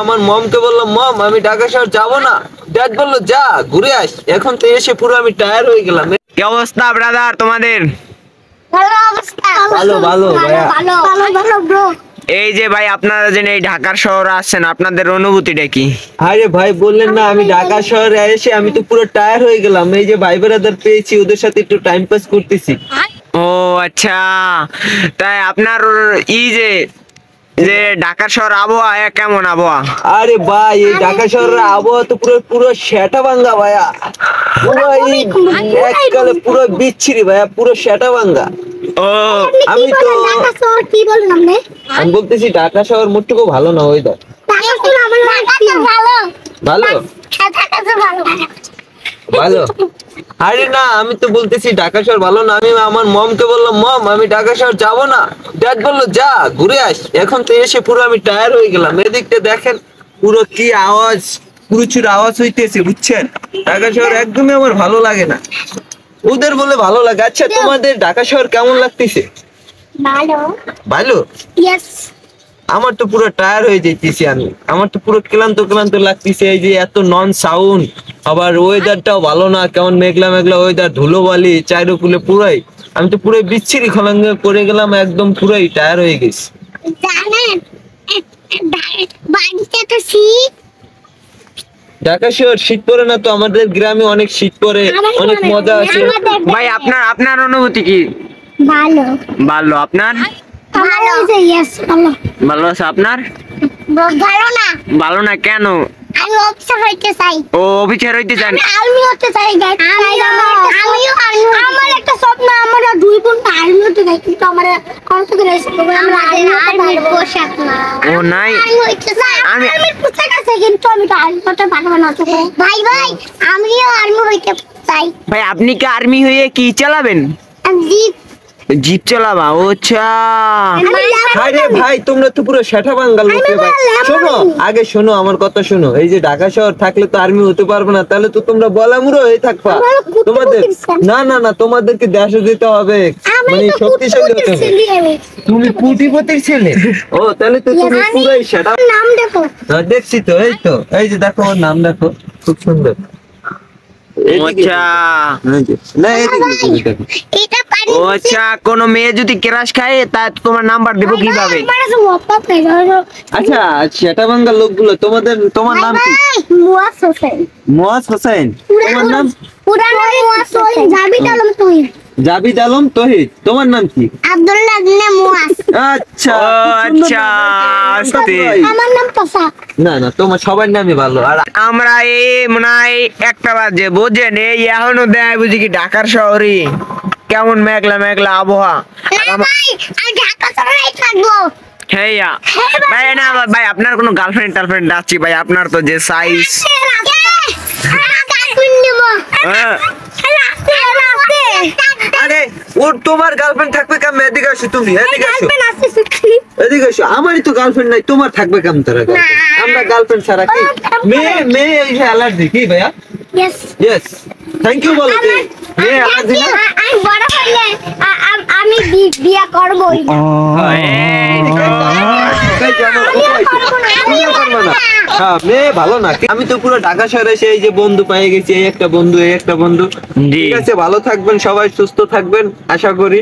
আমার মমকে বললাম, মম আমি ঢাকা শহর যাবো না। ড্যাড বললো যা ঘুরে আস। এখন তো এসে পুরো আমি টায়ার হয়ে গেলাম। কি অবস্থা ব্রাদার তোমাদের? ভালো অবস্থা। ভালো ভালো ভাইয়া। ভালো ভালো ব্রো। এই যে ভাই আপনারা যে এই ঢাকার শহরে আসছেন, আপনাদের অনুভূতিটা কি? আরে ভাই বললেন না, আমি ঢাকা শহরে এসে আমি তো পুরো টায়ার হয়ে গেলাম। এই যে ভাই ব্রাদার পেয়েছি, ওদের সাথে একটু টাইম পাস করতেছি। ও আচ্ছা, তাই আপনার এই যে যে ঢাকা শহর আবহাওয়া কেমন আবহাওয়া? আরে ভাই এই ঢাকা শহরের আবহাওয়া তো পুরো পুরো শ্যাটা ভাঙ্গা ভাইয়া। পুরো এই এককালে পুরো বিচ্ছিরি ভাইয়া, পুরো শ্যাটা ভাঙ্গা। ও আমি তো ঢাকা শহর কি বলেন আপনি? আমি বলতেছি ঢাকা শহর মোটটুকু ভালো না ওয়েদার। ঢাকা শহর আমার ভালো। ভালো ঢাকা শহর ভালো। ভালো। আরে না, আমি তো বলতেছি ঢাকা শহর ভালো না। আমি আমার মমকে বললাম, মম আমি ঢাকা শহর যাবো না। ড্যাড বললো যা ঘুরে আস। এখন তো এসে পুরো আমি টায়ার হয়ে গেলাম। এদিকটা দেখেন পুরো কি আওয়াজ, প্রচুর আওয়াজ হইতেছে বুঝছেন। ঢাকা শহর একদমই আমার ভালো লাগে না, ওদের বলে ভালো লাগে। আচ্ছা তোমাদের ঢাকা শহর কেমন লাগতেছে? ভালো। ভালো। ইয়েস। আমার তো পুরো টায়ার হয়ে যাইতেছি আমি, আমার তো পুরো ক্লান্ত ক্লান্ত লাগতেছে। এই যে এত নন সাউন্ড, আবার ওয়েদারটাও ভালো না, কেমন মেঘলা মেঘলা ওয়েদার, ধুলোবালি চারিদিকে পুরাই। আমি তো পুরো বিচ্ছিরি খলাঙ্গ করে গেলাম, একদম পুরাই টায়ার হয়ে গেছি। জানেন বাড়িতে তো শীত। ঢাকা শহর শীত পড়ে না তো, আমাদের গ্রামে অনেক শীত পড়ে, অনেক মজা আছে। ভাই আপনার আপনার অনুভূতি কি? ভালো। ভালো। আপনার? ভালো। ইয়েস ভালো। ভালো আছে আপনার? ভালো না। ভালো না কেন? আমি অফিসার হইতে চাই। ও অফিসার হইতে চান? আমি আর্মি হতে চাই। আমিও আর্মি। আমার একটা স্বপ্ন, আমরা দুই বোন আর্মি হতে চাই, কিন্তু আমার কনফিগারেশ আমরা আর্মির পোশাক না। ও নাই। আর্মি হতে চাই। আর্মির পোশাক আছে, কিন্তু আমি তো আর্মি হতে পারবো না। তো ভাই ভাই আমিও আর্মি হইতে চাই। ভাই আপনি কি আর্মি হয়ে কি চালাবেন? জিপ। জিপ চালাবা? ও আচ্ছা। আরে ভাই তোমরা তো পুরো শেঠা বাঙ্গাল লোকে ভাই। শোনো আগে শোনো, আমার কথা শোনো। এই যে ঢাকা শহর থাকলে তো আর্মি হতে পারবে না, তাহলে তো তোমরা বলামুরো হয়ে থাকবা। তোমাদের না না না, তোমাদেরকে দেশে যেতে হবে, মানে শক্তিশালী হতে হবে। তুমি কোটিপতির ছেলে? ও তাহলে তো তুমি পুরাই শেঠা। নাম দেখো। দেখছি তো, এই তো এই যে দেখো ওর নাম দেখো, খুব সুন্দর। আচ্ছা। না এদিকে দেখো। এটা পারি। ও আচ্ছা, কোন মেয়ে যদি ক্রাশ খায় তা তোমার নাম্বার দেবো কিভাবে? আচ্ছা শেঠা বাঙ্গাল লোকগুলো, তোমার নাম কি? মুয়াজ হোসেন। মুয়াজ হোসেন। তোমার নাম? পুরানো মুয়াজ হোসেন। জাবিদ আলম তুহিন। জাবিদ আলম তহিদ। তোমার নাম কি? আব্দুল্লাহ ইবনে মুয়াজ। আচ্ছা ও আচ্ছা, আস্তে। আমার নাম তোসা। না না, তোমার সবার নামই ভালো। আর আমরা এই মনে হয় একটা বাজে বুঝেন, এই এখনো দেয় বুঝি কি ঢাকার শহরে কেমন মেঘলা মেঘলা আবহাওয়া। না ভাই, আমি ঢাকা শহরেই থাকবো। হেয়া ভাই না ভাই, আপনার কোনো গার্লফ্রেন্ড টার্লফ্রেন্ড আছে ভাই? আপনার তো যে সাইজ। আরে ওর তোমার গার্লফ্রেন্ড থাকবে কেমন? এদিকে আসো তুমি, এদিকে আসো, এদিকে আসো। আমারই তো গার্লফ্রেন্ড নাই, তোমার থাকবে কেমন? তারা আমরা গার্লফ্রেন্ড ছাড়া কি মেয়ে মেয়ে এই যে অ্যালার্জি কি ভাইয়া? ইয়েস থ্যাংক ইউ বলো যে মেয়ে অ্যালার্জি না। আমি বড় হইলে আমি বিয়ে করবই। হ্যাঁ মেয়ে ভালো না। আমি তো পুরো ঢাকা শহরে এসে এই যে বন্ধু পেয়ে গেছি, এই একটা বন্ধু, এই একটা বন্ধু। জি। ঠিক আছে, ভালো থাকবেন সবাই, সুস্থ থাকবেন আশা করি।